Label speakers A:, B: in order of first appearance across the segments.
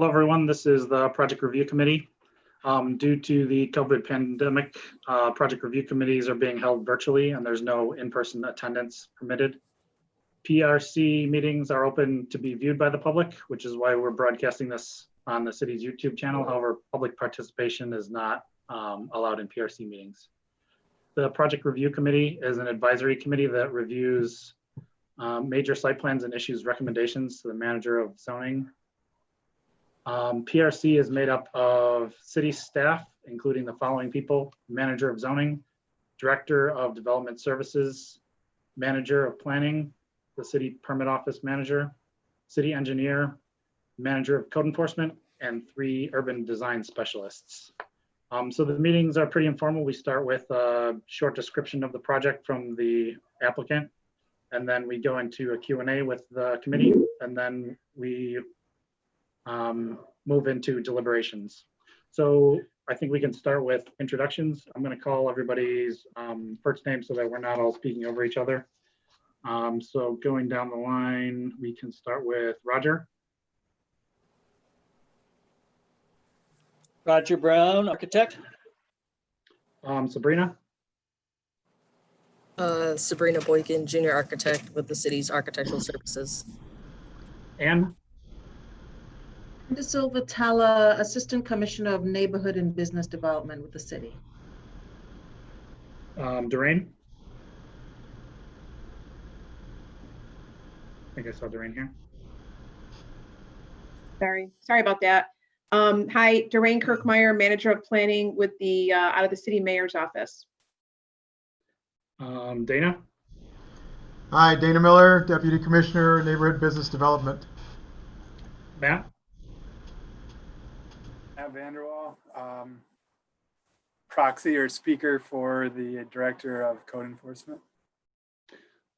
A: Hello, everyone. This is the Project Review Committee. Due to the COVID pandemic, project review committees are being held virtually and there's no in-person attendance permitted. PRC meetings are open to be viewed by the public, which is why we're broadcasting this on the city's YouTube channel. However, public participation is not allowed in PRC meetings. The Project Review Committee is an advisory committee that reviews major site plans and issues recommendations to the manager of zoning. PRC is made up of city staff, including the following people: manager of zoning, director of development services, manager of planning, the city permit office manager, city engineer, manager of code enforcement, and 3 urban design specialists. So the meetings are pretty informal. We start with a short description of the project from the applicant, and then we go into a Q&A with the committee, and then we move into deliberations. So I think we can start with introductions. I'm going to call everybody's first name so that we're not all speaking over each other. So going down the line, we can start with Roger.
B: Roger Brown, architect.
A: Sabrina.
C: Sabrina Boykin, junior architect with the city's architectural services.
A: Anne.
D: De Silva Talla, Assistant Commissioner of Neighborhood and Business Development with the city.
A: Doreen. I think I saw Doreen here.
E: Sorry about that. Hi, Doreen Kirkmeyer, Manager of Planning with the out of the City Mayor's Office.
A: Dana.
F: Hi, Dana Miller, Deputy Commissioner, Neighborhood Business Development.
A: Matt.
G: Matt Vanderwall, proxy or speaker for the Director of Code Enforcement.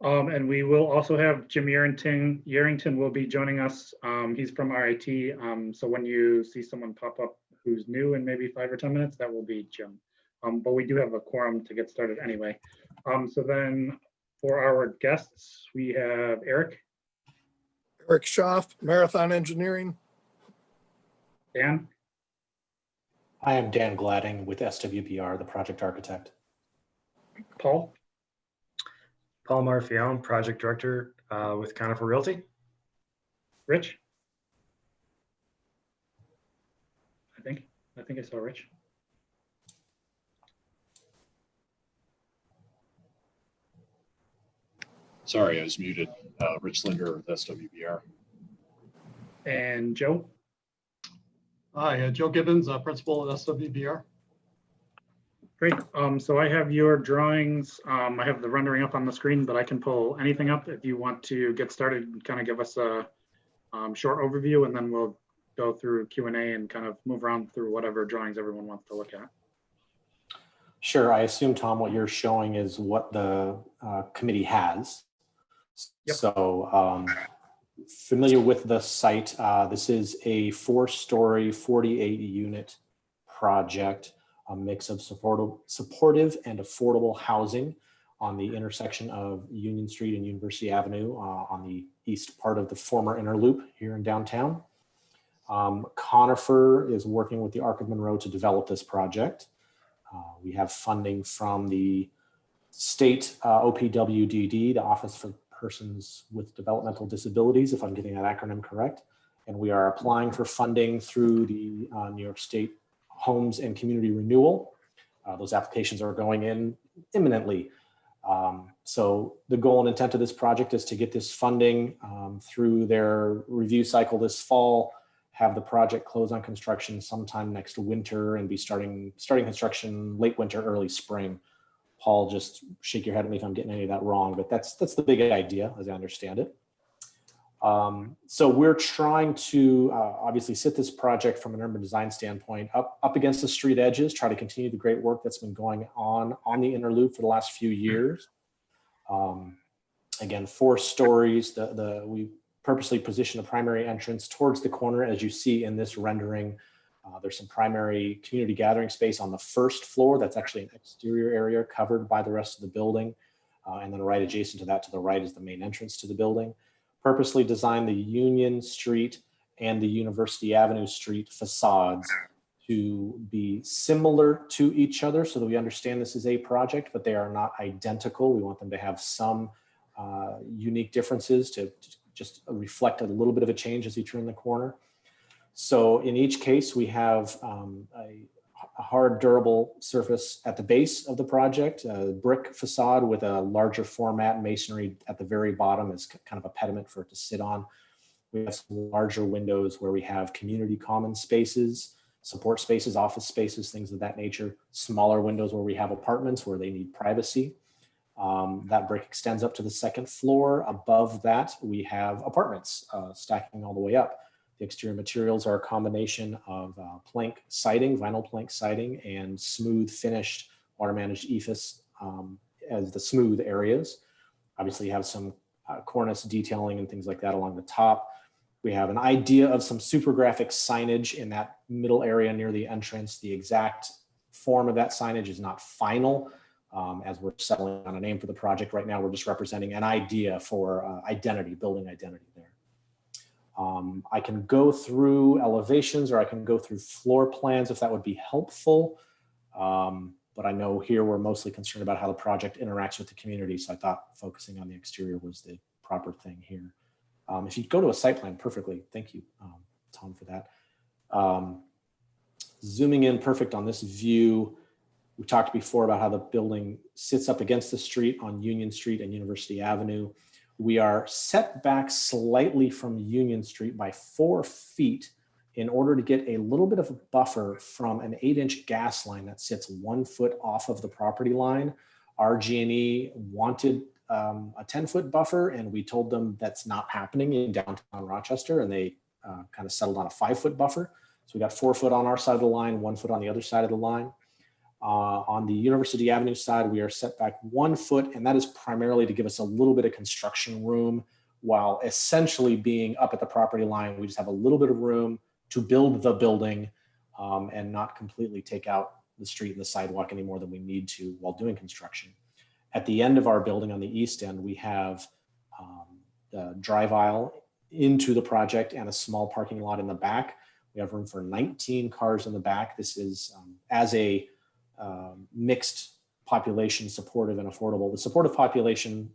A: And we will also have Jim Yerington. Yerington will be joining us. He's from RIT. So when you see someone pop up who's new in maybe 5 or 10 minutes, that will be Jim. But we do have a quorum to get started anyway. So then for our guests, we have Eric.
H: Eric Schaff, Marathon Engineering.
A: Dan.
I: I am Dan Gladding with SWPR, the project architect.
A: Paul.
J: Paul Marfione, project director with Conifer Realty.
A: Rich. I think I saw Rich.
K: Sorry, I was muted. Rich Linder with SWPR.
A: And Joe.
L: Hi, Joe Gibbons, principal at SWPR.
A: Great. So I have your drawings. I have the rendering up on the screen, but I can pull anything up if you want to get started and kind of give us a short overview, and then we'll go through Q&A and kind of move around through whatever drawings everyone wants to look at.
I: Sure. I assume, Tom, what you're showing is what the committee has. Yep. So familiar with the site, this is a 4-story, 48-unit project, a mix of supportive and affordable housing on the intersection of Union Street and University Avenue on the east part of the former Inner Loop here in downtown. Conifer is working with the Arc of Monroe to develop this project. We have funding from the state OPWDD, the Office for Persons with Developmental Disabilities, if I'm getting that acronym correct. And we are applying for funding through the New York State Homes and Community Renewal. Those applications are going in imminently. So the goal and intent of this project is to get this funding through their review cycle this fall, have the project close on construction sometime next winter, and be starting construction late winter, early spring. Paul, just shake your head at me if I'm getting any of that wrong, but that's the big idea as I understand it. So we're trying to obviously sit this project from an urban design standpoint up against the street edges, try to continue the great work that's been going on the Inner Loop for the last few years. Again, 4 stories. We purposely position the primary entrance towards the corner, as you see in this rendering. There's some primary community gathering space on the first floor. That's actually an exterior area covered by the rest of the building. And then right adjacent to that, to the right, is the main entrance to the building. Purposely designed the Union Street and the University Avenue Street facades to be similar to each other so that we understand this is a project, but they are not identical. We want them to have some unique differences to just reflect a little bit of a change as you turn the corner. So in each case, we have a hard, durable surface at the base of the project, a brick facade with a larger format masonry at the very bottom as kind of a pediment for it to sit on. We have some larger windows where we have community common spaces, support spaces, office spaces, things of that nature. Smaller windows where we have apartments where they need privacy. That brick extends up to the second floor. Above that, we have apartments stacking all the way up. The exterior materials are a combination of plank siding, vinyl plank siding, and smooth finished water managed ephes as the smooth areas. Obviously, you have some cornice detailing and things like that along the top. We have an idea of some super graphic signage in that middle area near the entrance. The exact form of that signage is not final. As we're settling on a name for the project right now, we're just representing an idea for identity, building identity there. I can go through elevations or I can go through floor plans if that would be helpful. But I know here we're mostly concerned about how the project interacts with the community. So I thought focusing on the exterior was the proper thing here. If you go to a site plan, perfectly. Thank you, Tom, for that. Zooming in perfect on this view. We talked before about how the building sits up against the street on Union Street and University Avenue. We are set back slightly from Union Street by 4 feet in order to get a little bit of a buffer from an 8-inch gas line that sits 1 foot off of the property line. RG&E wanted a 10-foot buffer, and we told them that's not happening in downtown Rochester, and they kind of settled on a 5-foot buffer. So we got 4 foot on our side of the line, 1 foot on the other side of the line. On the University Avenue side, we are set back 1 foot, and that is primarily to give us a little bit of construction room while essentially being up at the property line. We just have a little bit of room to build the building and not completely take out the street and the sidewalk any more than we need to while doing construction. At the end of our building on the east end, we have the drive aisle into the project and a small parking lot in the back. We have room for 19 cars in the back. This is as a mixed population, supportive and affordable. The supportive population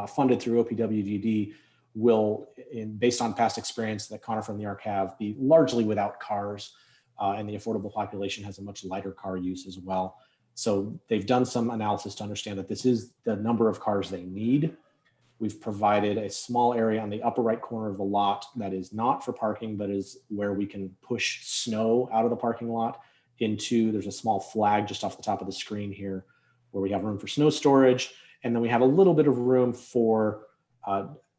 I: funded through OPWDD will, based on past experience that Connor from the ARC have, be largely without cars, and the affordable population has a much lighter car use as well. So they've done some analysis to understand that this is the number of cars they need. We've provided a small area on the upper right corner of the lot that is not for parking, but is where we can push snow out of the parking lot into, there's a small flag just off the top of the screen here where we have room for snow storage. And then we have a little bit of room for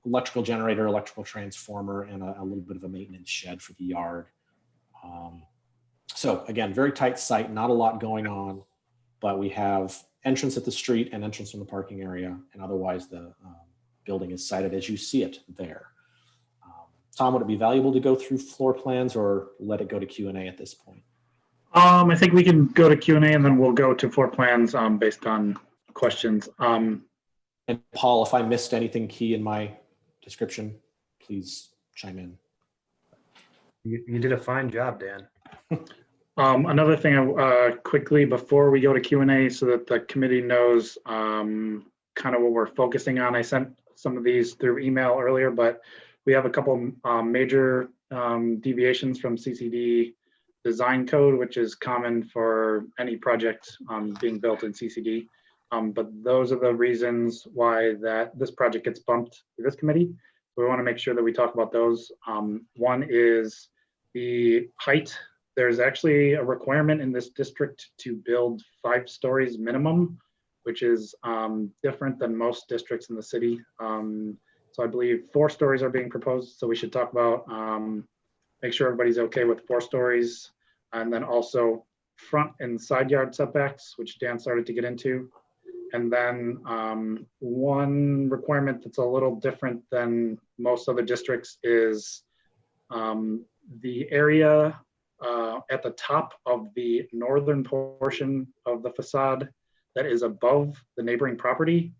I: electrical generator, electrical transformer, and a little bit of a maintenance shed for the yard. So again, very tight site, not a lot going on, but we have entrance at the street and entrance from the parking area. And otherwise the building is sited as you see it there. Tom, would it be valuable to go through floor plans or let it go to Q&A at this point?
A: I think we can go to Q&A and then we'll go to floor plans based on questions.
I: And Paul, if I missed anything key in my description, please chime in.
J: You did a fine job, Dan.
A: Another thing quickly before we go to Q&A so that the committee knows kind of what we're focusing on. I sent some of these through email earlier, but we have a couple major deviations from CCD design code, which is common for any project being built in CCD. But those are the reasons why this project gets bumped to this committee. So we want to make sure that we talk about those. One is the height. There's actually a requirement in this district to build 5 stories minimum, which is different than most districts in the city. So I believe 4 stories are being proposed. So we should talk about, make sure everybody's okay with 4 stories. And then also front and side yard setbacks, which Dan started to get into. And then one requirement that's a little different than most other districts is the area at the top of the northern portion of the facade that is above the neighboring property.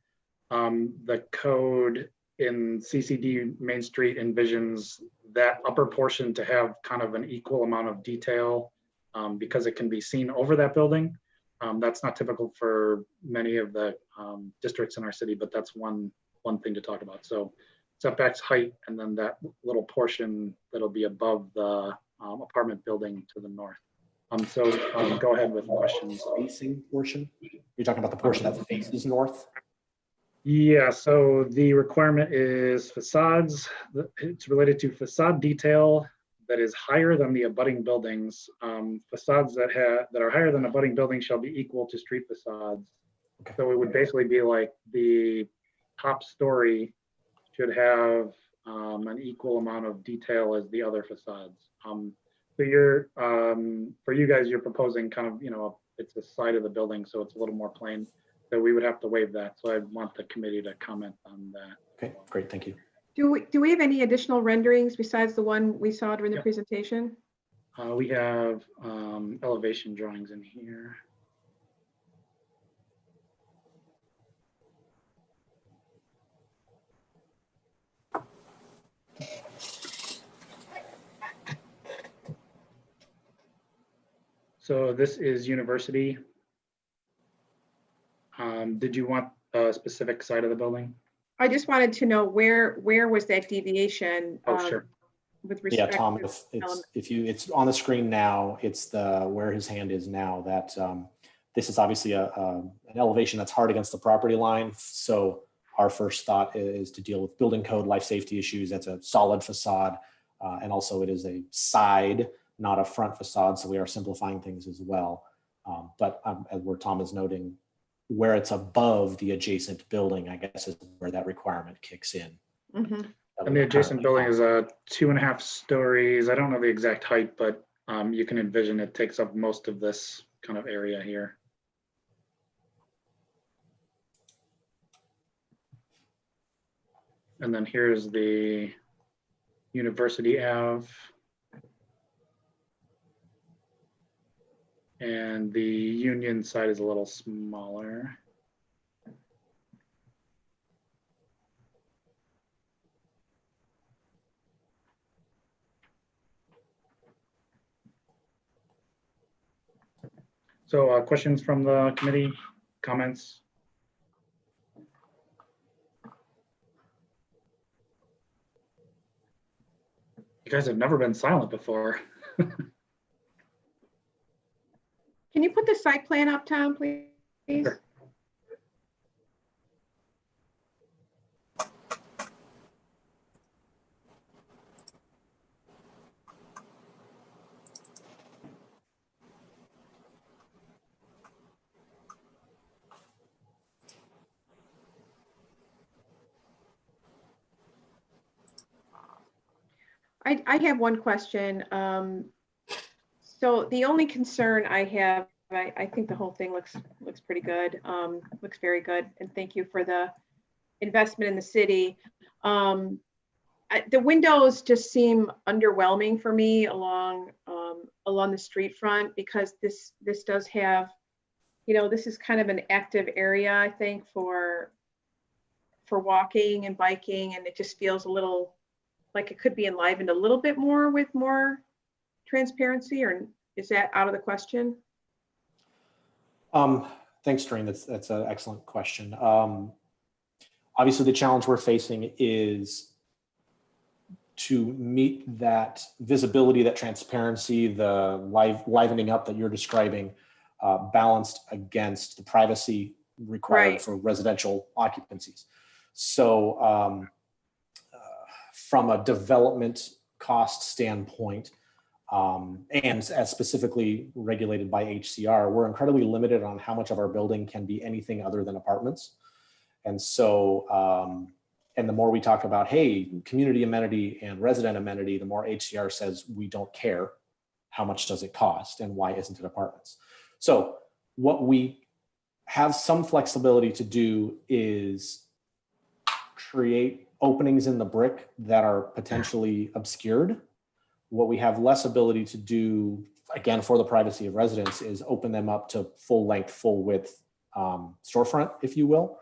A: The code in CCD Main Street envisions that upper portion to have kind of an equal amount of detail because it can be seen over that building. That's not typical for many of the districts in our city, but that's one thing to talk about. So setbacks, height, and then that little portion that'll be above the apartment building to the north. So go ahead with questions.
I: Facing portion? You're talking about the portion that faces north?
A: Yeah, so the requirement is facades. It's related to facade detail that is higher than the abutting buildings. Facades that are higher than abutting buildings shall be equal to street facades.
I: Okay.
A: So it would basically be like the top story should have an equal amount of detail as the other facades. So you're for you guys, you're proposing kind of, it's the side of the building, so it's a little more plain. So we would have to waive that. So I want the committee to comment on that.
I: Okay, great, thank you.
E: Do we have any additional renderings besides the one we saw during the
A: Yep.
E: presentation?
A: We have elevation drawings in here. So this is University. Did you want a specific side of the building?
E: I just wanted to know where was that deviation?
A: Oh, sure.
E: With
I: Yeah,
E: respect
I: Tom,
E: to
I: it's on the screen now, it's where his hand is now, that this is obviously an elevation that's hard against the property line. So our first thought is to deal with building code, life safety issues. That's a solid facade. And also it is a side, not a front facade. So we are simplifying things as well. But as where Tom is noting, where it's above the adjacent building, I guess is where that requirement kicks in.
E: Mhm.
A: And the adjacent building is 2.5 stories. I don't know the exact height, but you can envision it takes up most of this kind of area here. And then here's the University Ave. And the Union side is a little smaller. So questions from the committee, comments? You guys have never been silent before.
E: Can you put the site plan up, Tom, please?
A: Sure.
E: I have one question. So the only concern I have, I think the whole thing looks pretty good, looks very good. And thank you for the investment in the city. The windows just seem underwhelming for me along the street front, because this does have, this is kind of an active area, I think, for walking and biking, and it just feels a little like it could be enlivened a little bit more with more transparency, or is that out of the question?
I: Thanks, Doreen. That's an excellent question. Obviously, the challenge we're facing is to meet that visibility, that transparency, the livening up that you're describing, balanced against the privacy required
E: Right.
I: for residential occupancies. So from a development cost standpoint, and as specifically regulated by HCR, we're incredibly limited on how much of our building can be anything other than apartments. And so, and the more we talk about, hey, community amenity and resident amenity, the more HCR says we don't care. How much does it cost and why isn't it apartments? So what we have some flexibility to do is create openings in the brick that are potentially obscured. What we have less ability to do, again, for the privacy of residents, is open them up to full length, full width storefront, if you will.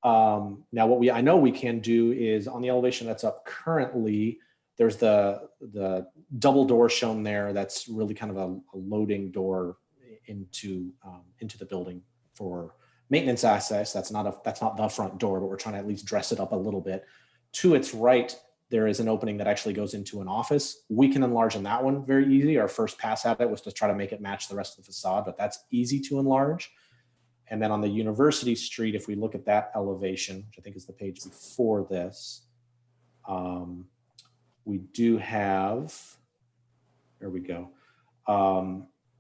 I: Now, what I know we can do is on the elevation that's up currently, there's the double door shown there. That's really kind of a loading door into the building for maintenance access. That's not the front door, but we're trying to at least dress it up a little bit. To its right, there is an opening that actually goes into an office. We can enlarge on that one very easy. Our first pass at it was to try to make it match the rest of the facade, but that's easy to enlarge. And then on the University Street, if we look at that elevation, which I think is the page before this, we do have, there we go.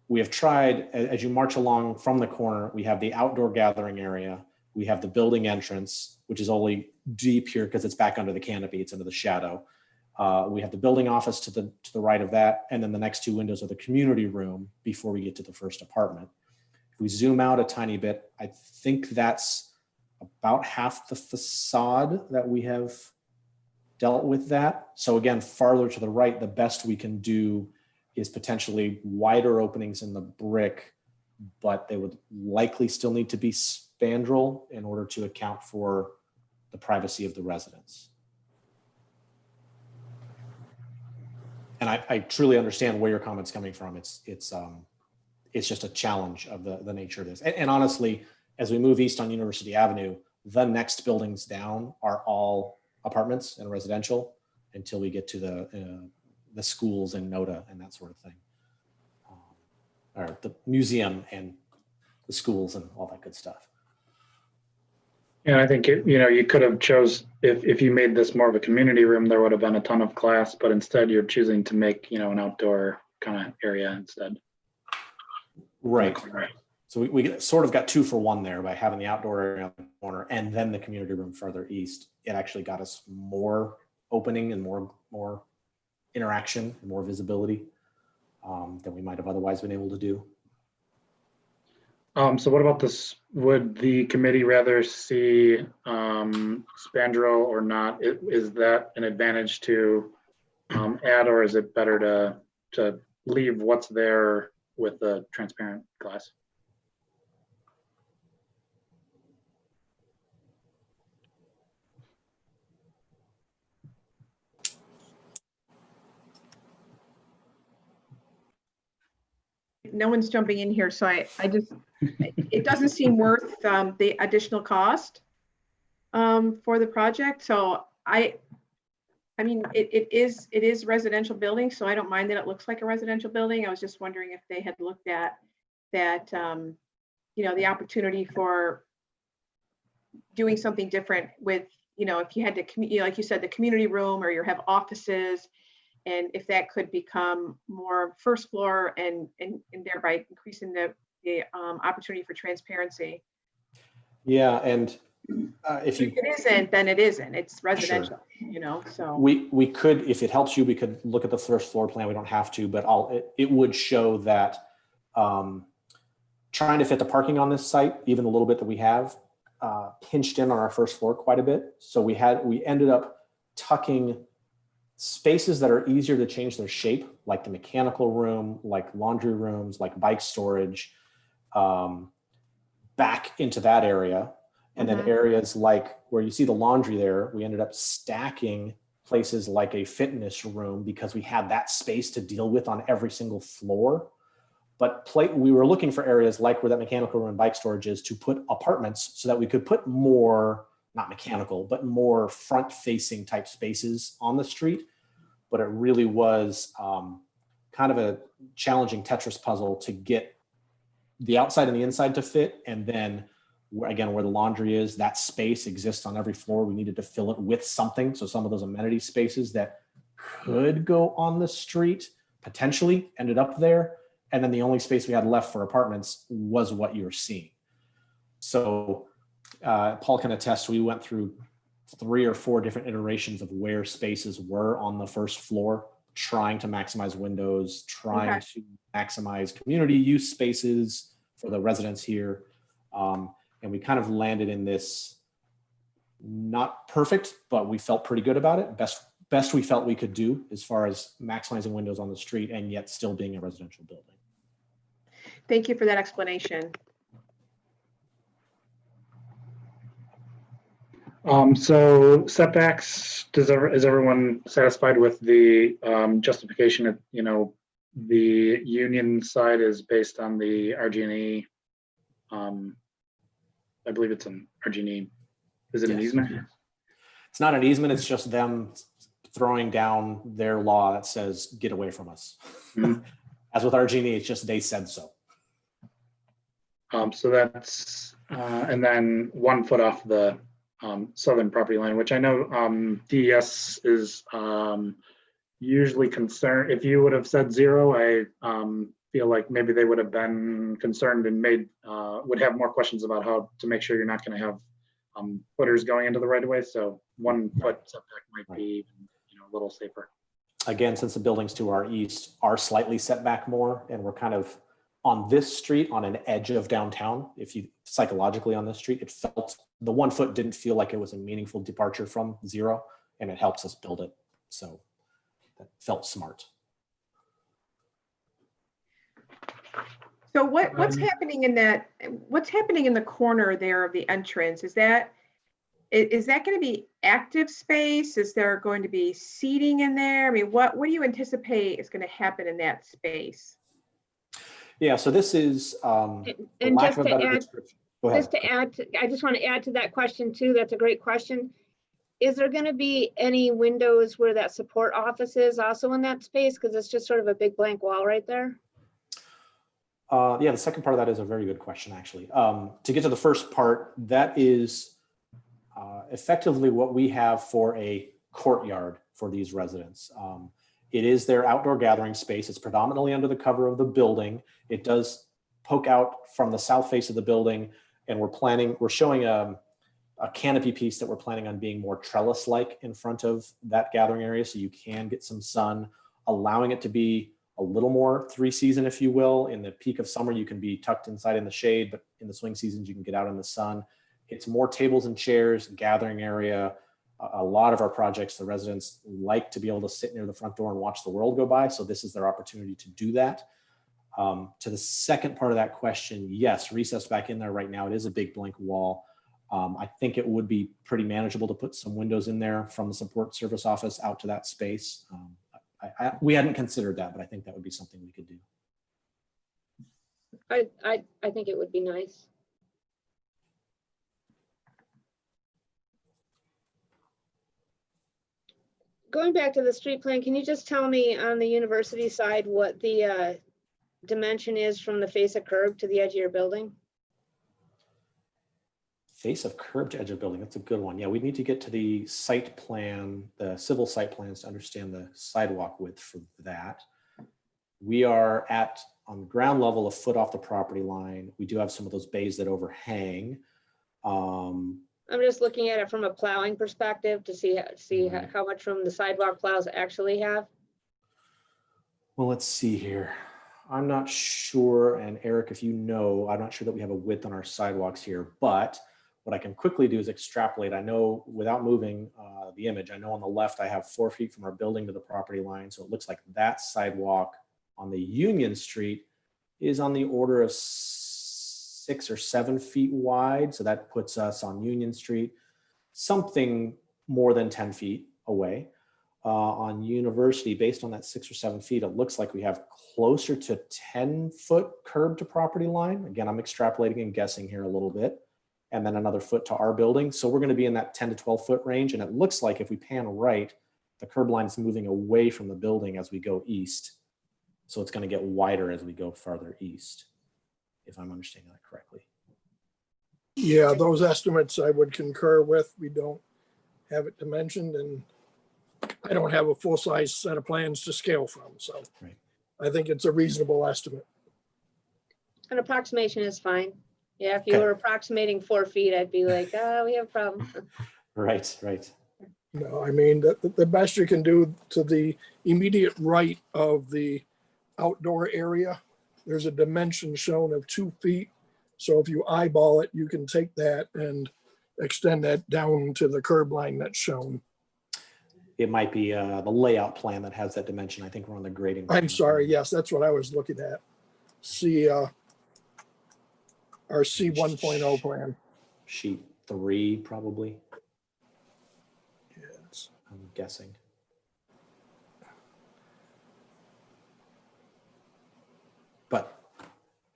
I: We have tried, as you march along from the corner, we have the outdoor gathering area. We have the building entrance, which is only deep here because it's back under the canopy, it's under the shadow. We have the building office to the right of that. And then the next two windows are the community room before we get to the first apartment. If we zoom out a tiny bit, I think that's about half the facade that we have dealt with that. So again, farther to the right, the best we can do is potentially wider openings in the brick, but they would likely still need to be spandrel in order to account for the privacy of the residents. And I truly understand where your comment's coming from. It's just a challenge of the nature of this. And honestly, as we move east on University Avenue, the next buildings down are all apartments and residential until we get to the schools and NOTA and that sort of thing. Or the museum and the schools and all that good stuff.
A: And I think, you could have chose, if you made this more of a community room, there would have been a ton of class, but instead you're choosing to make, an outdoor kind of area instead.
I: Right. So we sort of got 2 for 1 there by having the outdoor area on the corner and then the community room further east. It actually got us more opening and more interaction, and more visibility than we might have otherwise been able to do.
A: So what about this? Would the committee rather see spandrel or not? Is that an advantage to add, or is it better to leave what's there with the transparent glass?
E: No one's jumping in here, so I just, it doesn't seem worth the additional cost for the project. So I mean, it is residential building, so I don't mind that it looks like a residential building. I was just wondering if they had looked at that, the opportunity for doing something different with, if you had to, like you said, the community room, or you have offices, and if that could become more first floor and thereby increasing the opportunity for transparency.
I: Yeah, and if
E: it isn't, then it isn't. It's residential, so.
I: We could, if it helps you, we could look at the first floor plan. We don't have to, but it would show that trying to fit the parking on this site, even the little bit that we have, pinched in on our first floor quite a bit. So we ended up tucking spaces that are easier to change their shape, like the mechanical room, like laundry rooms, like bike storage, back into that area. And then areas like where you see the laundry there, we ended up stacking places like a fitness room because we had that space to deal with on every single floor. But we were looking for areas like where that mechanical room and bike storage is to put apartments so that we could put more, not mechanical, but more front-facing type spaces on the street. But it really was kind of a challenging Tetris puzzle to get the outside and the inside to fit. And then again, where the laundry is, that space exists on every floor. We needed to fill it with something. So some of those amenity spaces that could go on the street potentially ended up there. And then the only space we had left for apartments was what you're seeing. So Paul can attest, we went through 3 or 4 different iterations of where spaces were on the first floor, trying to maximize windows, trying to maximize community use spaces for the residents here. And we kind of landed in this, not perfect, but we felt pretty good about it. Best we felt we could do as far as maximizing windows on the street and yet still being a residential building.
E: Thank you for that explanation.
A: So setbacks, is everyone satisfied with the justification of, the union side is based on the RG&E? I believe it's an RG&E. Is it an
I: Yes.
A: easement?
I: It's not an easement, it's just them throwing down their law that says, get away from us.
A: Mhm.
I: As with RG&E, it's just they said so.
A: So that's, and then 1 foot off the southern property line, which I know DES is usually concerned. If you would have said 0, I feel like maybe they would have been concerned and would have more questions about how to make sure you're not going to have footers going into the right of way. So 1 foot setback might be, a little safer.
I: Again, since the buildings to our east are slightly set back more, and we're kind of on this street on an edge of downtown, if you psychologically on this street, it felt the 1 foot didn't feel like it was a meaningful departure from 0, and it helps us build it. So that felt smart.
E: So what's happening in that, what's happening in the corner there of the entrance? Is that going to be active space? Is there going to be seating in there? I mean, what do you anticipate is going to happen in that space?
I: Yeah, so this is,
B: And
I: lack
B: just
I: of a
B: to
I: better
B: add,
I: description. Go ahead.
B: I just want to add to that question too. That's a great question. Is there going to be any windows where that support office is also in that space? Because it's just sort of a big blank wall right there.
I: Yeah, the second part of that is a very good question, actually. To get to the first part, that is effectively what we have for a courtyard for these residents. It is their outdoor gathering space. It's predominantly under the cover of the building. It does poke out from the south face of the building, and we're showing a canopy piece that we're planning on being more trellis-like in front of that gathering area, so you can get some sun, allowing it to be a little more 3-season, if you will. In the peak of summer, you can be tucked inside in the shade, but in the swing seasons, you can get out in the sun. It's more tables and chairs, gathering area. A lot of our projects, the residents like to be able to sit near the front door and watch the world go by. So this is their opportunity to do that. To the second part of that question, yes, recessed back in there right now, it is a big blank wall. I think it would be pretty manageable to put some windows in there from the support service office out to that space. We hadn't considered that, but I think that would be something we could do.
B: I think it would be nice. Going back to the street plan, can you just tell me on the university side what the dimension is from the face of curb to the edge of your building?
I: Face of curb to edge of building, that's a good one. Yeah, we need to get to the site plan, the civil site plans to understand the sidewalk width for that. We are on ground level, a foot off the property line. We do have some of those bays that overhang.
B: I'm just looking at it from a plowing perspective to see how much room the sidewalk plows actually have.
I: Well, let's see here. I'm not sure, and Eric, if you know, I'm not sure that we have a width on our sidewalks here, but what I can quickly do is extrapolate. I know without moving the image, I know on the left I have 4 feet from our building to the property line. So it looks like that sidewalk on the Union Street is on the order of 6 or 7 feet wide. So that puts us on Union Street, something more than 10 feet away. On University, based on that 6 or 7 feet, it looks like we have closer to 10-foot curb to property line. Again, I'm extrapolating and guessing here a little bit, and then another foot to our building. So we're going to be in that 10 to 12 foot range. And it looks like if we pan right, the curb line is moving away from the building as we go east. So it's going to get wider as we go farther east, if I'm understanding that correctly.
H: Yeah, those estimates I would concur with. We don't have it dimensioned, and I don't have a full-size set of plans to scale from. So
I: Right.
H: I think it's a reasonable estimate.
B: An approximation is fine. Yeah, if you
I: Okay.
B: were approximating 4 feet, I'd be like, oh, we have a problem.
I: Right, right.
H: No, I mean, the best you can do to the immediate right of the outdoor area, there's a dimension shown of 2 feet. So if you eyeball it, you can take that and extend that down to the curb line that's shown.
I: It might be the layout plan that has that dimension. I think we're on the grading.
H: I'm
I: plan.
H: sorry, yes, that's what I was looking at. See, our C 1.0 plan.
I: Sheet 3, probably. I'm guessing. But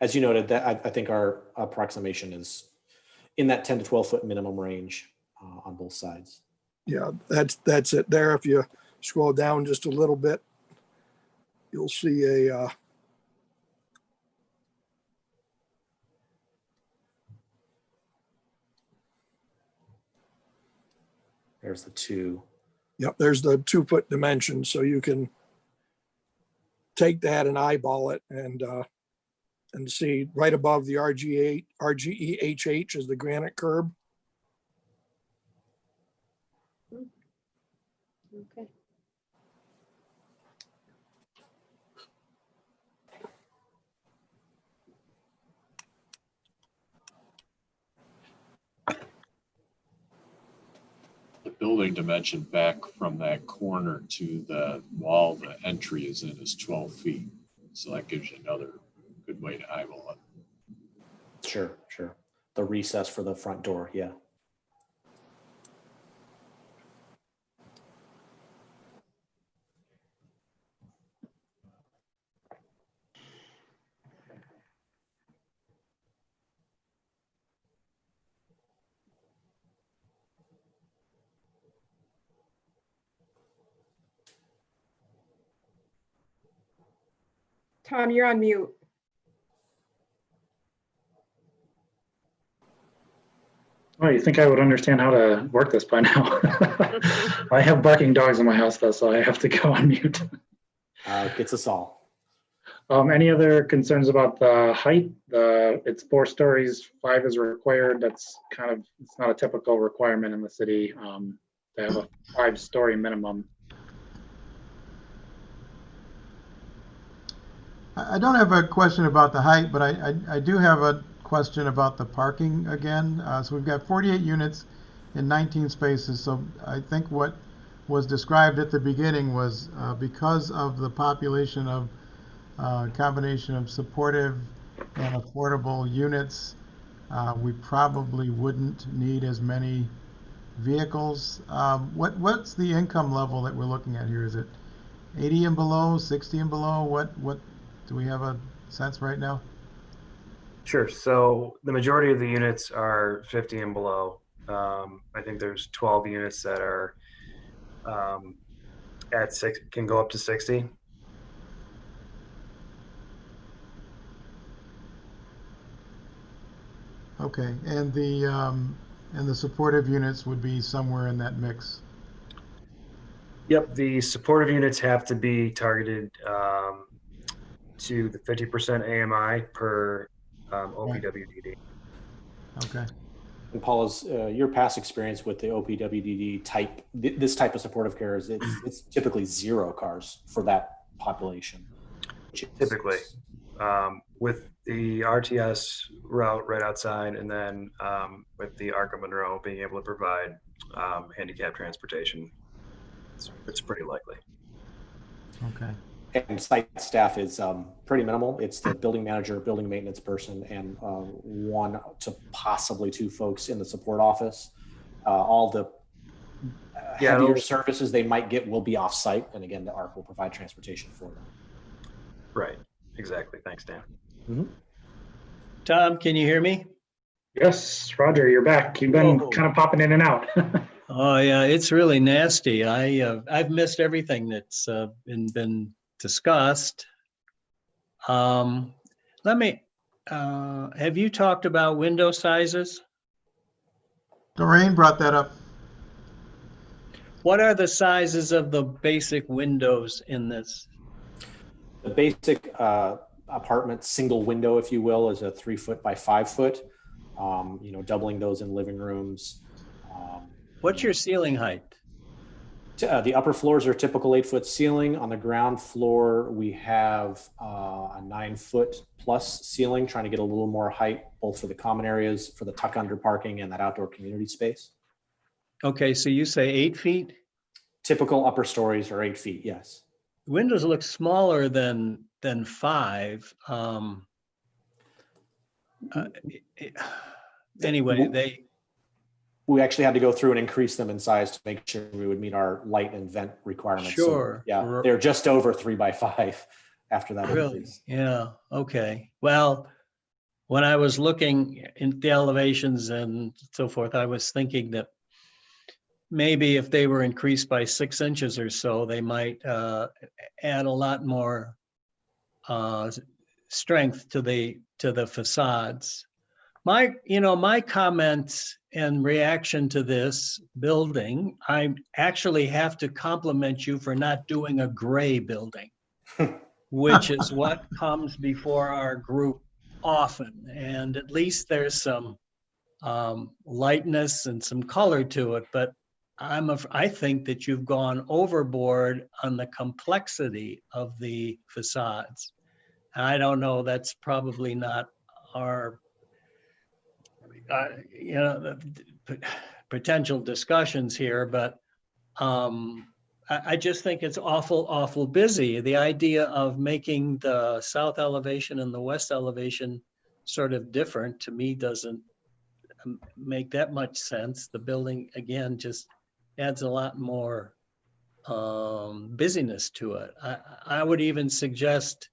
I: as you noted, that I think our approximation is in that 10 to 12 foot minimum range on both sides.
H: Yeah, that's it there. If you scroll down just a little bit, you'll see a,
I: There's the two.
H: yep, there's the 2 foot dimension. So you can take that and eyeball it and see right above the RGEHH is the granite curb.
B: Okay.
K: The building dimension back from that corner to the wall the entry is in is 12 feet. So that gives you another good way to eyeball it.
I: Sure, sure. The recess for the front door, yeah.
E: Tom, you're on mute.
A: Oh, you think I would understand how to work this by now? I have barking dogs in my house though, so I have to go on mute.
I: Gets us all.
A: Any other concerns about the height? It's 4 stories, 5 is required. That's kind of, it's not a typical requirement in the city to have a 5-story minimum.
F: I don't have a question about the height, but I do have a question about the parking again. So we've got 48 units in 19 spaces. So I think what was described at the beginning was because of the population of combination of supportive and affordable units, we probably wouldn't need as many vehicles. What's the income level that we're looking at here? Is it 80 and below, 60 and below? What do we have a sense right now?
J: Sure. So the majority of the units are 50 and below. I think there's 12 units that are at 6, can go up to 60.
F: Okay, and the supportive units would be somewhere in that mix.
J: Yep. The supportive units have to be targeted to the 50% AMI per OPWDD.
F: Okay.
I: And Paula's, your past experience with the OPWDD type, this type of supportive care is it's typically 0 cars for that population.
J: Typically, with the RTS route right outside, and then with the Arc of Monroe being able to provide handicap transportation, it's pretty likely.
F: Okay.
I: And site staff is pretty minimal. It's the building manager, building maintenance person, and 1 to possibly 2 folks in the support office. All the heavier services they might get will be off-site, and again, the ARC will provide transportation for them.
J: Right. Exactly. Thanks, Dan.
I: Mm-hmm.
M: Tom, can you hear me?
A: Yes, Roger, you're back. You've been kind of popping in and out.
M: Oh yeah, it's really nasty. I've missed everything that's been discussed. Let me. Have you talked about window sizes?
F: Doreen brought that up.
M: What are the sizes of the basic windows in this?
I: The basic apartment single window, if you will, is a 3 foot by 5 foot. Doubling those in living rooms.
M: What's your ceiling height?
I: The upper floors are typical 8 foot ceiling. On the ground floor, we have a 9 foot plus ceiling, trying to get a little more height, both for the common areas, for the tuck under parking, and that outdoor community space.
M: Okay, so you say 8 feet?
I: Typical upper stories are 8 feet, yes.
M: Windows look smaller than 5. Anyway,
I: We actually had to go through and increase them in size to make sure we would meet our light and vent requirements. So,
M: Sure.
I: yeah, they're just over 3x5 after that
M: Really?
I: increase.
M: Yeah, okay. Well, when I was looking in the elevations and so forth, I was thinking that maybe if they were increased by 6 inches or so, they might add a lot more strength to the facades. My comments and reaction to this building, I actually have to compliment you for not doing a gray building, which is what comes before our group often. And at least there's some lightness and some color to it, but I think that you've gone overboard on the complexity of the facades. I don't know, that's probably not our potential discussions here, but I just think it's awful busy. The idea of making the south elevation and the west elevation sort of different, to me, doesn't make that much sense. The building, again, just adds a lot more busyness to it. I would even suggest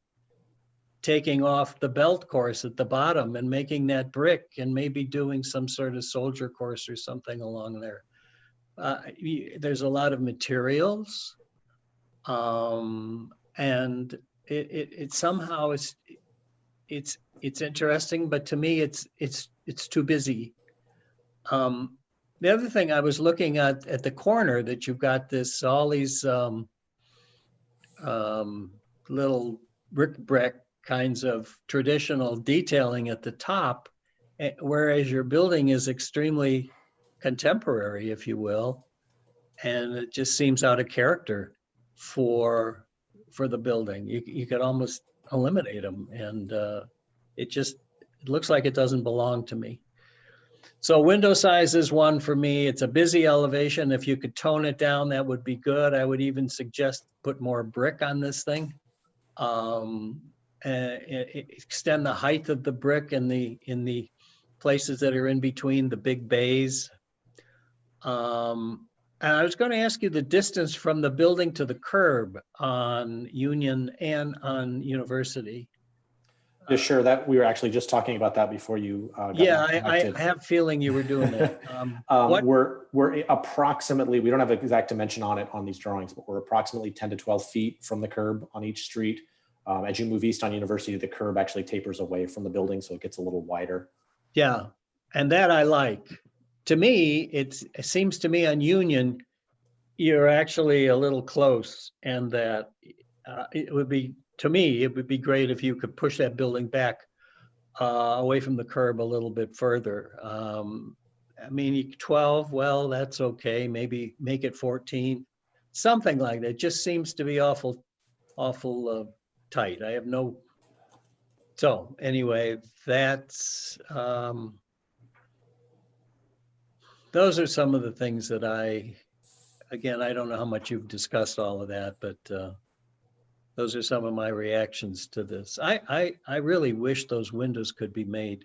M: taking off the belt course at the bottom and making that brick and maybe doing some sort of soldier course or something along there. There's a lot of materials, and it somehow it's interesting, but to me it's too busy. The other thing I was looking at the corner, that you've got all these little brick kinds of traditional detailing at the top, whereas your building is extremely contemporary, if you will, and it just seems out of character for the building. You could almost eliminate them, and it looks like it doesn't belong to me. So window size is one for me. It's a busy elevation. If you could tone it down, that would be good. I would even suggest put more brick on this thing. Extend the height of the brick in the places that are in between the big bays. And I was going to ask you the distance from the building to the curb on Union and on University.
I: Yeah, sure. That we were actually just talking about that before you got
M: I have a feeling you were doing that.
I: We're approximately, we don't have an exact dimension on it on these drawings, but we're approximately 10 to 12 feet from the curb on each street. As you move east on University, the curb actually tapers away from the building, so it gets a little wider.
M: Yeah, and that I like. To me, it seems to me on Union, you're actually a little close, and that it would be great if you could push that building back away from the curb a little bit further. I mean, 12, well, that's okay. Maybe make it 14, something like that. It just seems to be awful tight. I have no. So anyway, that's those are some of the things that again, I don't know how much you've discussed all of that, but those are some of my reactions to this. I really wish those windows could be made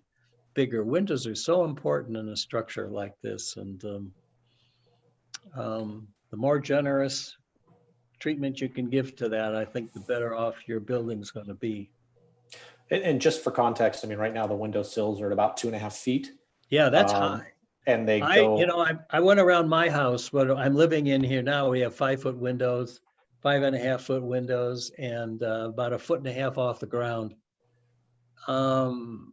M: bigger. Windows are so important in a structure like this, and the more generous treatment you can give to that, I think the better off your building's going to be.
I: And just for context, I mean, right now the window sills are at about 2.5 feet.
M: Yeah, that's high.
I: And they go.
M: I went around my house, but I'm living in here now. We have 5-foot windows, 5.5-foot windows, and about 1.5 feet off the ground. I'll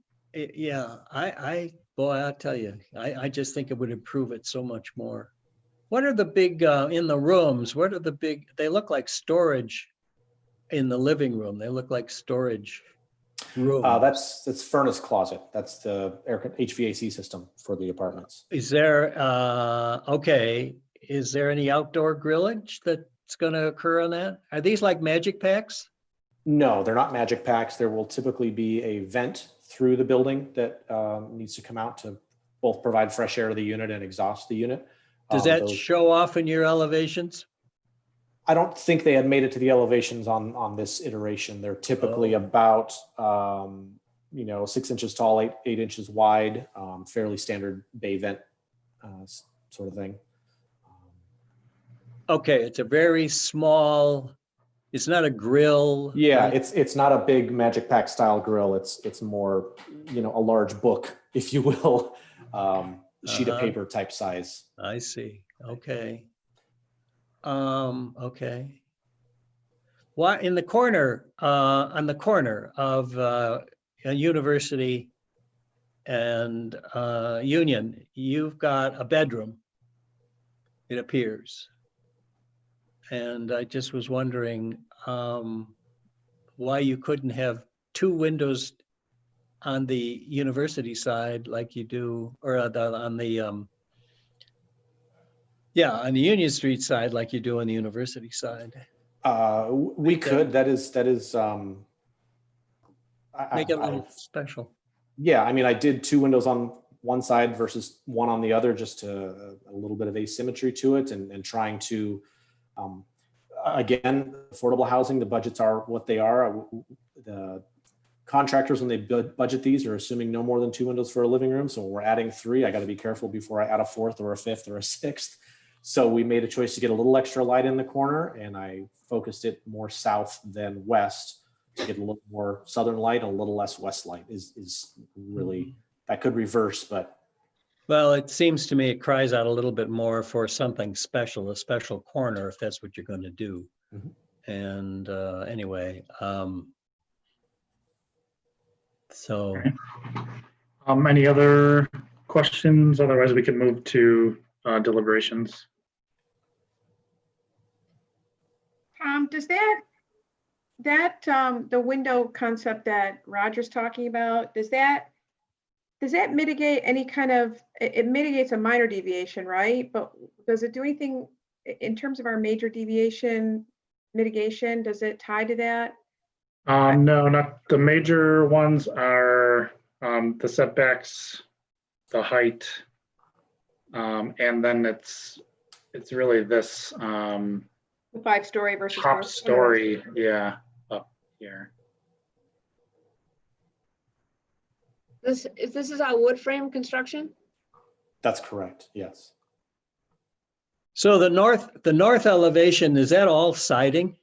M: tell you, I just think it would improve it so much more. What are the big, in the rooms, what are the big, they look like storage in the living room. They look like storage rooms.
I: That's furnace closet. That's the HVAC system for the apartments.
M: Is there, is there any outdoor grillage that's going to occur on that? Are these like magic packs?
I: No, they're not magic packs. There will typically be a vent through the building that needs to come out to both provide fresh air to the unit and exhaust the unit.
M: Does that show off in your elevations?
I: I don't think they had made it to the elevations on this iteration. They're typically about 6 inches tall, 8 inches wide, fairly standard bay vent sort of thing.
M: Okay, it's a very small, it's not a grill.
I: Yeah,
M: right?
I: it's not a big Magic Pack style grill. It's more, a large book, if you will, sheet of paper type size.
M: I see. Okay. Okay. Why in the corner, on the corner of a University and Union, you've got a bedroom, it appears. And I just was wondering why you couldn't have two windows on the University side like you do, or on the on the Union Street side like you do on the University side.
I: We could. That is.
M: Make it a little special.
I: Yeah, I mean, I did two windows on one side versus one on the other, just to a little bit of asymmetry to it, and trying to, again, affordable housing. The budgets are what they are. The contractors, when they budget these, are assuming no more than two windows for a living room. So when we're adding three, I got to be careful before I add a fourth or a fifth or a sixth. So we made a choice to get a little extra light in the corner, and I focused it more south than west to get a little more southern light, a little less west light is really, that could reverse, but.
M: Well, it seems to me it cries out a little bit more for something special, a special corner, if that's what you're going to do. And anyway, so.
A: Any other questions? Otherwise, we can move to deliberations.
E: Does the window concept that Roger's talking about, does that mitigate any kind of, it mitigates a minor deviation, right? But does it do anything in terms of our major deviation mitigation? Does it tie to that?
A: No, not the major ones are the setbacks, the height, and then it's really this
E: The 5-story versus
A: top
E: 4-story.
A: story, yeah, up here.
B: This is all wood frame construction?
I: That's correct, yes.
M: So the north elevation, is that all siding?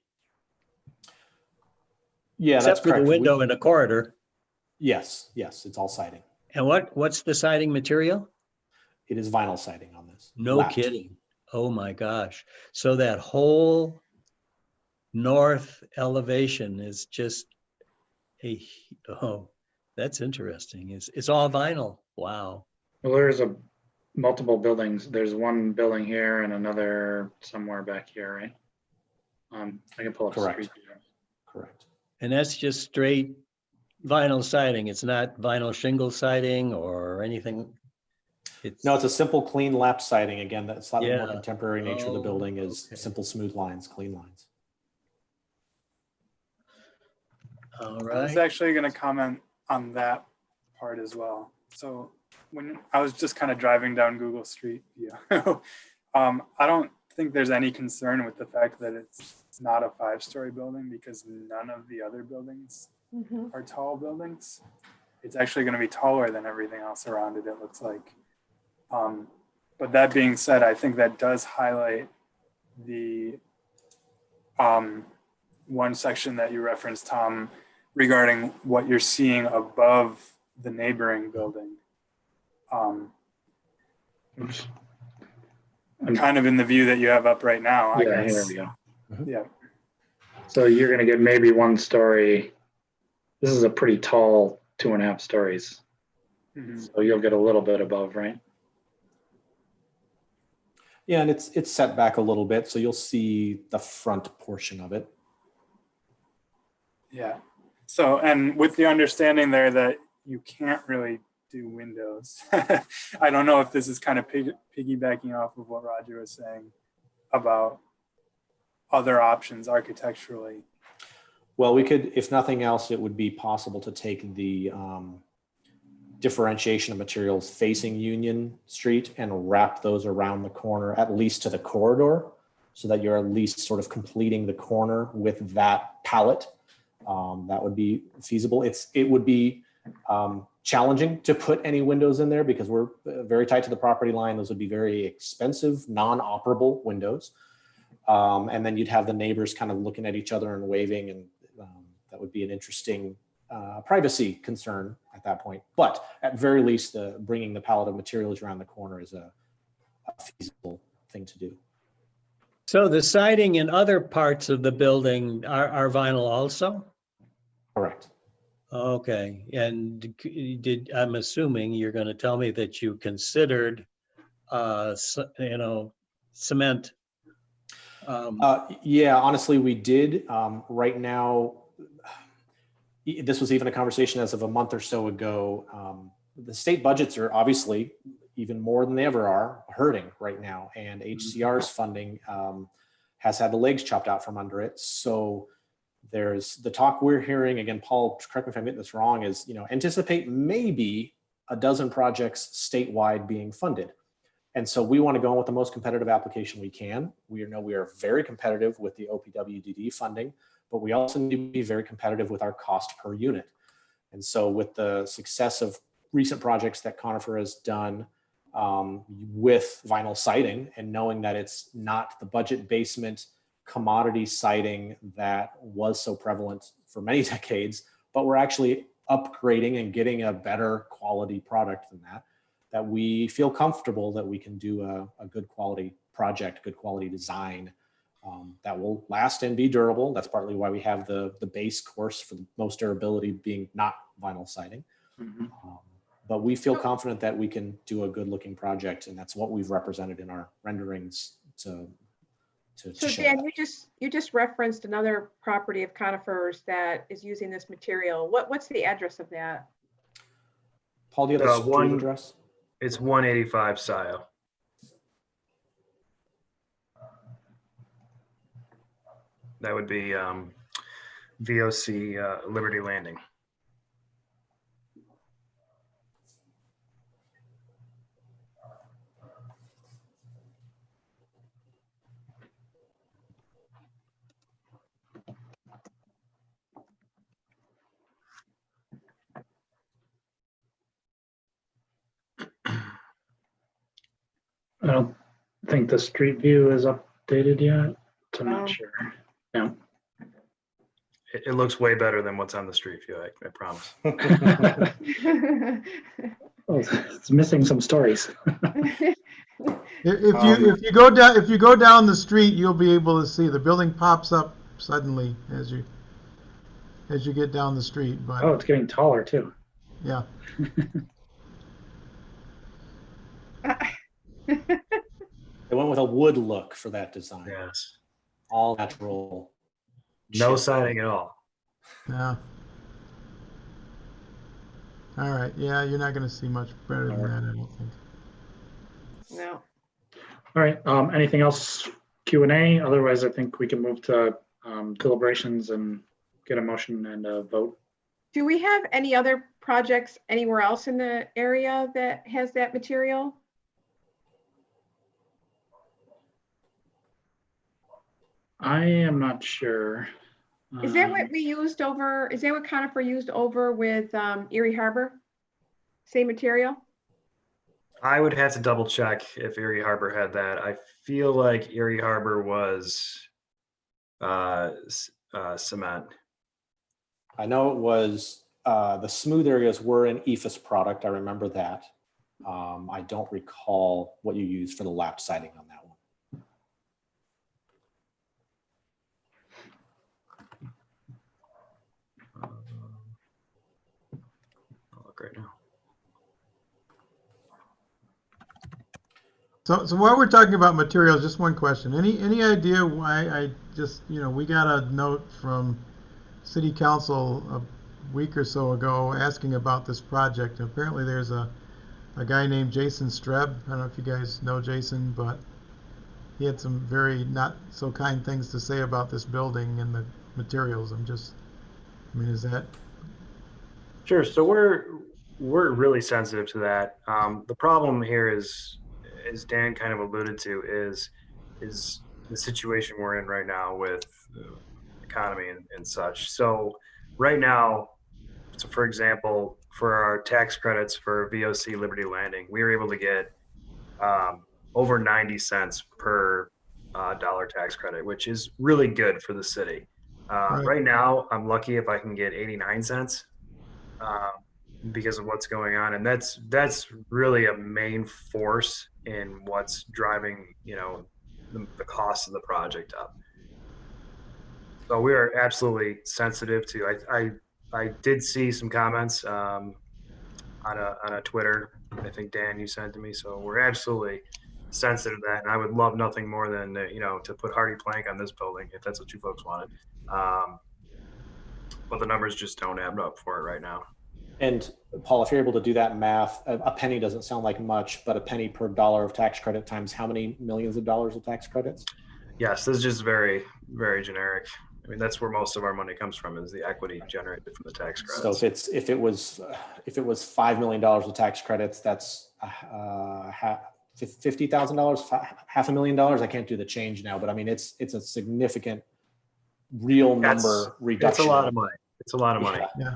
I: Yeah,
M: Except
I: that's
M: for
I: correct.
M: the window in the corridor.
I: Yes, it's all siding.
M: And what's the siding material?
I: It is vinyl siding on this.
M: No
I: Lapped.
M: kidding. Oh my gosh. So that whole north elevation is just that's interesting. It's all vinyl. Wow.
A: Well, there's multiple buildings. There's one building here and another somewhere back here, right? I can pull up the
I: Correct.
A: street view.
I: Correct.
M: And that's just straight vinyl siding. It's not vinyl shingle siding or anything.
I: No, it's a simple, clean lap siding. Again, that's slightly more
M: Yeah.
I: contemporary nature of the
M: Oh,
I: building is
M: okay.
I: simple, smooth lines, clean lines.
M: All
G: I was
M: right.
G: actually going to comment on that part as well. So when I was just kind of driving down Google Street View, I don't think there's any concern with the fact that it's not a 5-story building, because none of the other buildings are tall buildings. It's actually going to be taller than everything else around it, it looks like. But that being said, I think that does highlight the one section that you referenced, Tom, regarding what you're seeing above the neighboring building.
A: Oops.
G: Kind of in the view that you have up right now, I
A: Yeah, here
G: guess.
A: we go.
G: Yeah.
A: So you're gonna get maybe one story. This is a pretty tall 2.5 stories. So you'll get a little bit above, right?
I: Yeah, and it's set back a little bit, so you'll see the front portion of it.
G: Yeah. So, and with the understanding there that you can't really do windows, I don't know if this is kind of piggybacking off of what Roger was saying about other options architecturally.
I: Well, we could, if nothing else, it would be possible to take the differentiation of materials facing Union Street and wrap those around the corner, at least to the corridor, so that you're at least sort of completing the corner with that palette. That would be feasible. It would be challenging to put any windows in there because we're very tight to the property line. Those would be very expensive, non-operable windows. And then you'd have the neighbors kind of looking at each other and waving, and that would be an interesting privacy concern at that point. But at very least, bringing the palette of materials around the corner is a feasible thing to do.
M: So the siding in other parts of the building are vinyl also?
I: Correct.
M: Okay, and I'm assuming you're going to tell me that you considered, cement.
I: Yeah, honestly, we did. Right now, this was even a conversation as of a month or so ago. The state budgets are obviously, even more than they ever are, hurting right now. And HCR's funding has had the legs chopped out from under it. So there's the talk we're hearing, again, Paul, correct me if I'm getting this wrong, is, anticipate maybe a dozen projects statewide being funded. And so we want to go in with the most competitive application we can. We know we are very competitive with the OPWDD funding, but we also need to be very competitive with our cost per unit. And so with the success of recent projects that Conifer has done with vinyl siding, and knowing that it's not the budget basement commodity siding that was so prevalent for many decades, but we're actually upgrading and getting a better quality product than that we feel comfortable that we can do a good quality project, good quality design that will last and be durable. That's partly why we have the base course for the most durability being not vinyl siding.
A: Mm-hmm.
I: But we feel confident that we can do a good looking project, and that's what we've represented in our renderings to
E: So
I: show
E: Dan,
I: that.
E: you just referenced another property of Conifer's that is using this material. What's the address of that?
I: Paul, do you have the street address?
J: It's 185 Scio. That would be VOC Liberty Landing.
A: I don't think the street view is updated yet. So I'm
E: Oh.
A: not sure. Yeah.
J: It looks way better than what's on the street view, I promise.
A: Well, it's missing some stories.
F: If you go down the street, you'll be able to see the building pops up suddenly as you get down the street. But
A: Oh, it's getting taller too.
F: yeah,
I: They went with a wood look for that design.
J: Yes.
I: All natural.
J: No
I: chip.
J: siding at all.
F: yeah. All right. Yeah, you're not going to see much better than that, I don't think.
E: No.
A: All right. Anything else? Q&A. Otherwise, I think we can move to deliberations and get a motion and a vote.
E: Do we have any other projects anywhere else in the area that has that material?
A: I am not sure.
E: Is that what we used over, is that what Conifer used over with Erie Harbor? Same material?
J: I would have to double check if Erie Harbor had that. I feel like Erie Harbor was cement.
I: I know it was, the smooth areas were an EFIS product. I remember that. I don't recall what you used for the lapped siding on that one.
J: I'll look right now.
F: So while we're talking about materials, just one question. Any idea why I just, we got a note from City Council a week or so ago asking about this project. Apparently there's a guy named Jason Streb. I don't know if you guys know Jason, but he had some very not so kind things to say about this building and the materials. Is that?
J: Sure. So we're really sensitive to that. The problem here is, as Dan kind of alluded to, is the situation we're in right now with the economy and such. So right now, so for example, for our tax credits for VOC Liberty Landing, we were able to get over 90 cents per dollar tax credit, which is really good for the city.
F: Right.
J: Right now, I'm lucky if I can get 89 cents because of what's going on, and that's really a main force in what's driving, you know, the cost of the project up. So we are absolutely sensitive to. I did see some comments on a Twitter. I think Dan, you sent to me. So we're absolutely sensitive to that, and I would love nothing more than you know, to put hardy plank on this building if that's what you folks wanted. But the numbers just don't add up for it right now.
I: And Paul, if you're able to do that math, a penny doesn't sound like much, but a penny per dollar of tax credit times how many millions of dollars of tax credits?
J: Yes, this is just very, very generic. I mean, that's where most of our money comes from, is the equity generated from the tax credits.
I: So if it was $5 million of tax credits, that's $50,000, $500,000. I can't do the change now, but I mean it's a significant real number reduction.
J: It's a lot of money. It's a lot of money.
F: Yeah.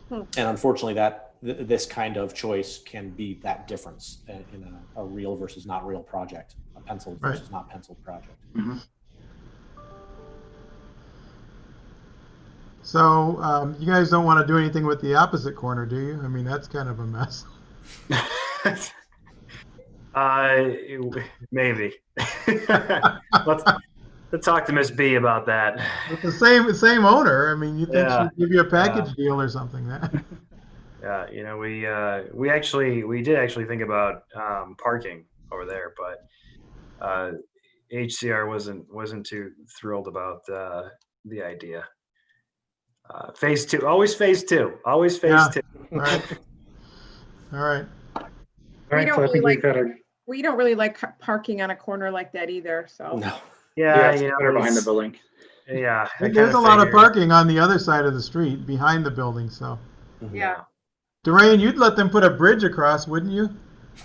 I: And unfortunately, this kind of choice can be that difference in a real versus not real project, a penciled versus not penciled project.
F: Mm-hmm. So you guys don't want to do anything with the opposite corner, do you? I mean, that's kind of a mess.
J: Maybe. Let's talk to Miss B about that.
F: It's the same owner. I mean, you think
J: Yeah.
F: she'd give you a package deal or something?
J: Yeah, you know, we did actually think about parking over there, but HCR wasn't too thrilled about the idea. Phase two, always phase two, always phase two.
F: All right. All right.
A: All right, so I think we've got a
E: We don't really like parking on a corner like that either, so.
I: No.
J: Yeah,
A: it's
J: you know,
A: better behind the building.
J: Yeah, I
F: There's
J: kinda
F: a lot of
J: figured.
F: parking on the other side of the street behind the building. So,
E: Yeah.
F: Dwayne, you'd let them put a bridge across, wouldn't you?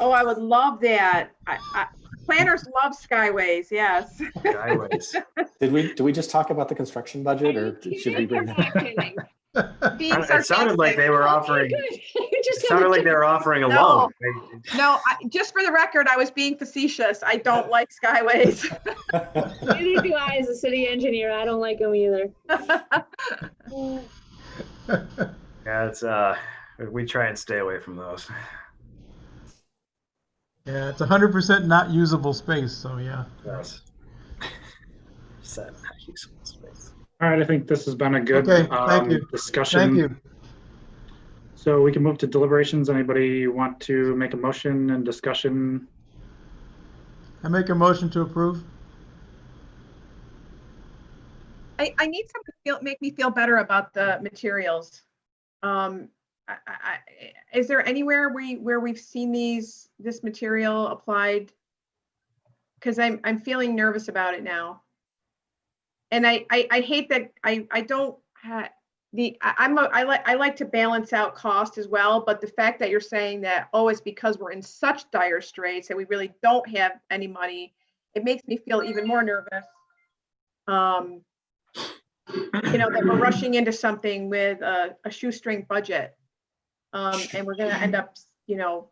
E: Oh, I would love that. Planners love skyways, yes.
J: Skyways.
I: Did we just talk about the construction budget, or should we bring that?
E: Being
J: It sounded like they were offering. It sounded like they were offering a loan.
E: No, just for the record, I was being facetious. I don't like skyways.
B: Neither do I as a city engineer. I don't like them either.
J: Yeah, it's we try and stay away from those.
F: Yeah, it's 100% not usable space. So yeah.
J: Yes. Set not usable space.
A: All right, I think this has been a good
F: Okay, thank you.
A: discussion.
F: Thank you.
A: So we can move to deliberations. Anybody want to make a motion and discussion?
F: I make a motion to approve.
E: I need something to make me feel better about the materials. Is there anywhere where we've seen this material applied? Because I'm feeling nervous about it now. And I hate that I don't have I like to balance out cost as well, but the fact that you're saying that, oh, it's because we're in such dire straits and we really don't have any money, it makes me feel even more nervous. You know, that we're rushing into something with a shoestring budget. And we're going to end up, you know,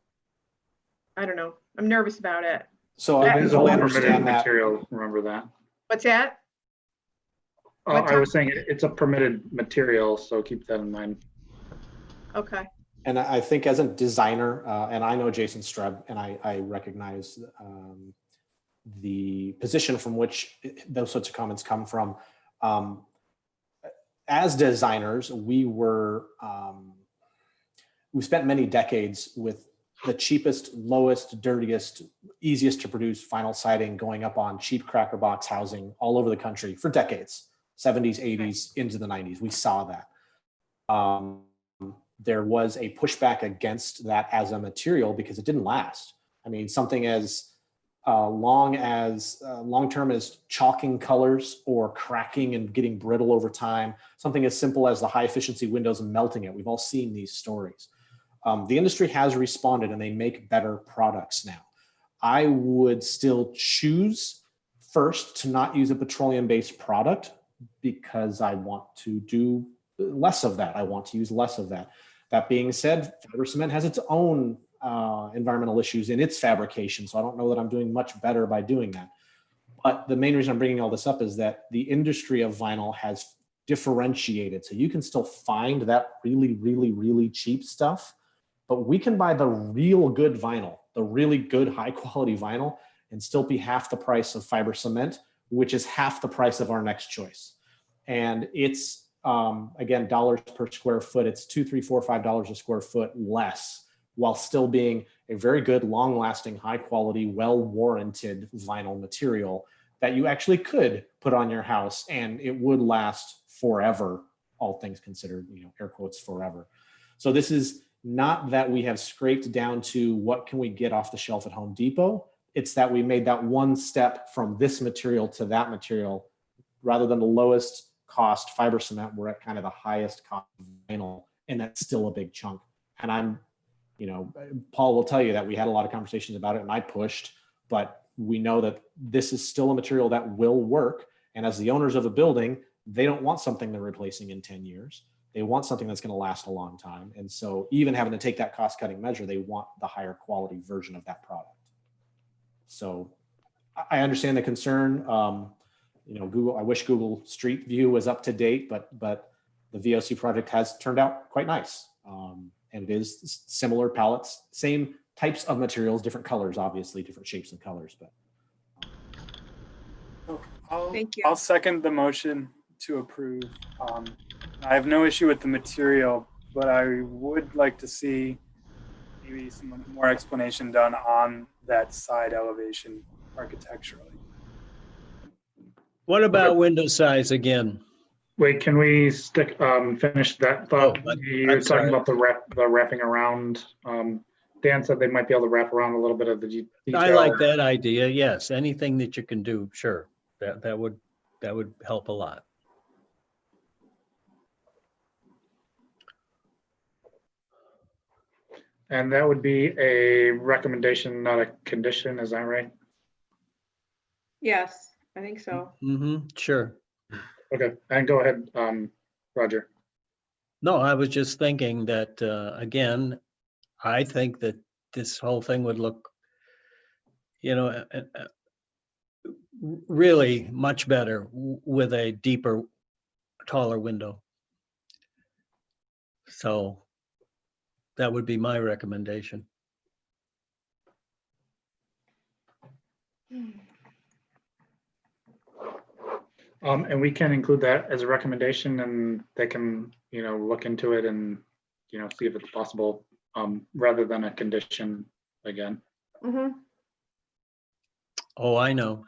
E: I don't know. I'm nervous about it.
I: So
A: It is all
I: I
A: permitted
I: understand that.
A: material. Remember that.
E: What's that?
A: I was saying it's a permitted material, so keep that in mind.
E: Okay.
I: And I think as a designer, and I know Jason Streb, and I recognize the position from which those sorts of comments come from. As designers, we spent many decades with the cheapest, lowest, dirtiest, easiest to produce vinyl siding going up on cheap cracker box housing all over the country for decades, 70s, 80s, into the 90s. We saw that. There was a pushback against that as a material because it didn't last. I mean, something as long-term as chalking colors or cracking and getting brittle over time, something as simple as the high efficiency windows and melting it. We've all seen these stories. The industry has responded and they make better products now. I would still choose first to not use a petroleum-based product because I want to do less of that. I want to use less of that. That being said, fiber cement has its own environmental issues in its fabrication. So I don't know that I'm doing much better by doing that. But the main reason I'm bringing all this up is that the industry of vinyl has differentiated. So you can still find that really, really, really cheap stuff, but we can buy the real good vinyl, the really good high quality vinyl, and still be half the price of fiber cement, which is half the price of our next choice. And it's, again, dollars per square foot. It's $2, $3, $4, $5 a square foot less, while still being a very good, long lasting, high quality, well warranted vinyl material that you actually could put on your house and it would last forever, all things considered, air quotes, forever. So this is not that we have scraped down to what can we get off the shelf at Home Depot. It's that we made that one step from this material to that material. Rather than the lowest cost fiber cement, we're at kind of the highest cost vinyl, and that's still a big chunk. And I'm, Paul will tell you that we had a lot of conversations about it and I pushed, but we know that this is still a material that will work. And as the owners of a building, they don't want something they're replacing in 10 years. They want something that's going to last a long time. And so even having to take that cost cutting measure, they want the higher quality version of that product. So I understand the concern. Google, I wish Google Street View was up to date, but the VOC project has turned out quite nice. And it is similar palettes, same types of materials, different colors, obviously different shapes and colors, but.
E: Thank you.
G: I'll second the motion to approve. I have no issue with the material, but I would like to see maybe some more explanation done on that side elevation architecturally.
M: What about window size again?
A: Wait, can we finish that thought? You're
M: I'm sorry.
A: talking about the wrapping around. Dan said they might be able to wrap around a little bit of the detail.
M: I like that idea. Yes, anything that you can do, sure. That would help a lot.
A: And that would be a recommendation, not a condition, is that right?
E: Yes, I think so.
M: Mm-hmm, sure.
A: Okay, and go ahead, Roger.
M: No, I was just thinking that, again, I think that this whole thing would look, really much better with a deeper, taller window. So that would be my recommendation.
A: And we can include that as a recommendation and they can, look into it and, see if it's possible, rather than a condition again.
E: Mm-hmm.
M: Oh, I know.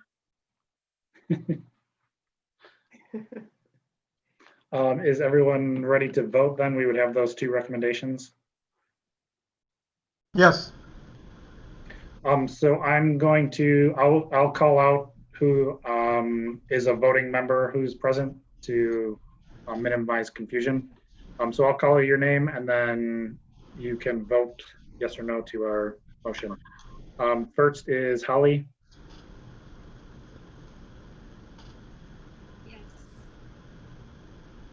A: Is everyone ready to vote then? We would have those two recommendations.
F: Yes.
A: So I'll call out who is a voting member who's present to minimize confusion. So I'll call your name and then you can vote yes or no to our motion. First is Holly.
B: Yes.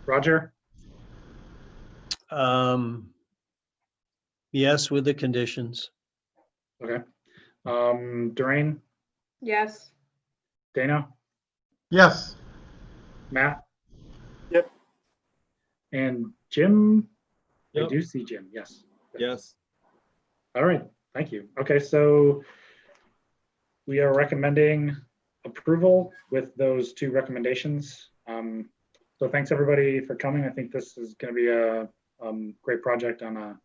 A: Roger.
M: Yes, with the conditions.
A: Okay. Doreen,
E: Yes.
A: Dana,
F: Yes.
A: Matt.
G: Yep.
A: And Jim. I
H: Yep.
A: do see Jim. Yes.
H: Yes.
A: All right. Thank you. Okay, so we are recommending approval with those two recommendations. So thanks everybody for coming. I think this is going to be a great project on a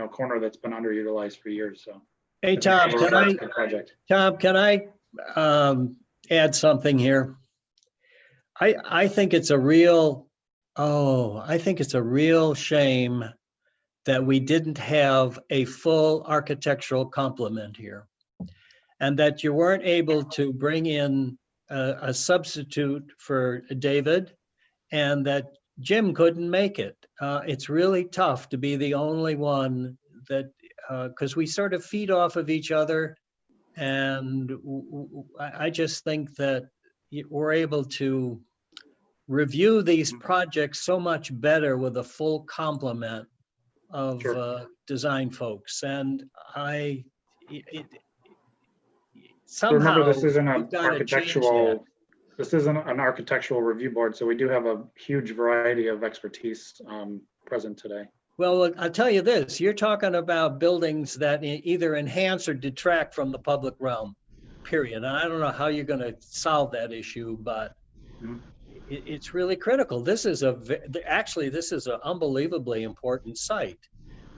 A: corner that's been underutilized for years. So
M: Hey, Tom, can I add something here? I think it's a real shame that we didn't have a full architectural complement here, and that you weren't able to bring in a substitute for David, and that Jim couldn't make it. It's really tough to be the only one that, because we sort of feed off of each other, and I just think that we're able to review these projects so much better with a full complement of
A: Sure.
M: design folks. And
A: So remember,
M: somehow
A: this isn't
M: we've
A: an
M: got to change that.
A: architectural, this isn't an architectural review board, so we do have a huge variety of expertise present today.
M: Well, I'll tell you this, you're talking about buildings that either enhance or detract from the public realm, period. And I don't know how you're going to solve that issue, but
A: Mhm.
M: it's really critical. This is actually, this is an unbelievably important site.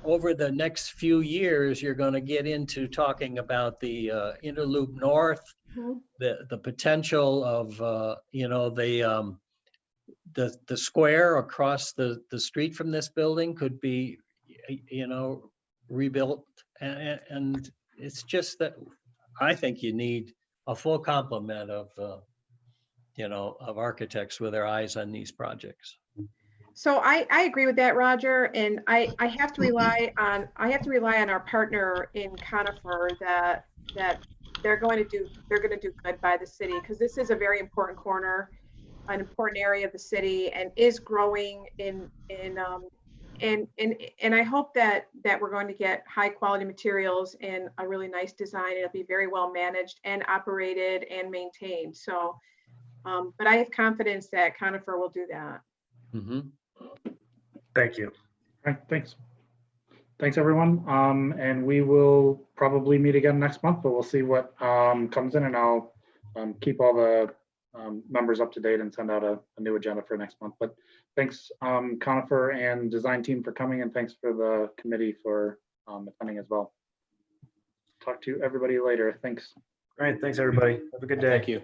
M: Over the next few years, you're going to get into talking about the Interloop North,
B: Mhm.
M: the potential of, you know, the square across the street from this building could be, you know, rebuilt. And it's just that I think you need a full complement of, you know, of architects with their eyes on these projects.
E: So I agree with that, Roger, and I have to rely on our partner in Conifer that they're going to do good by the city, because this is a very important corner, an important area of the city, and is growing and I hope that we're going to get high quality materials and a really nice design. It'll be very well managed and operated and maintained. So, but I have confidence that Conifer will do that.
M: Mm-hmm.
J: Thank you.
A: All right, thanks. Thanks, everyone. And we will probably meet again next month, but we'll see what comes in, and I'll keep all the members up to date and send out a new agenda for next month. But thanks, Conifer and design team, for coming, and thanks for the committee for attending as well. Talk to everybody later. Thanks.
J: All right. Thanks, everybody. Have a good day.
I: Thank you.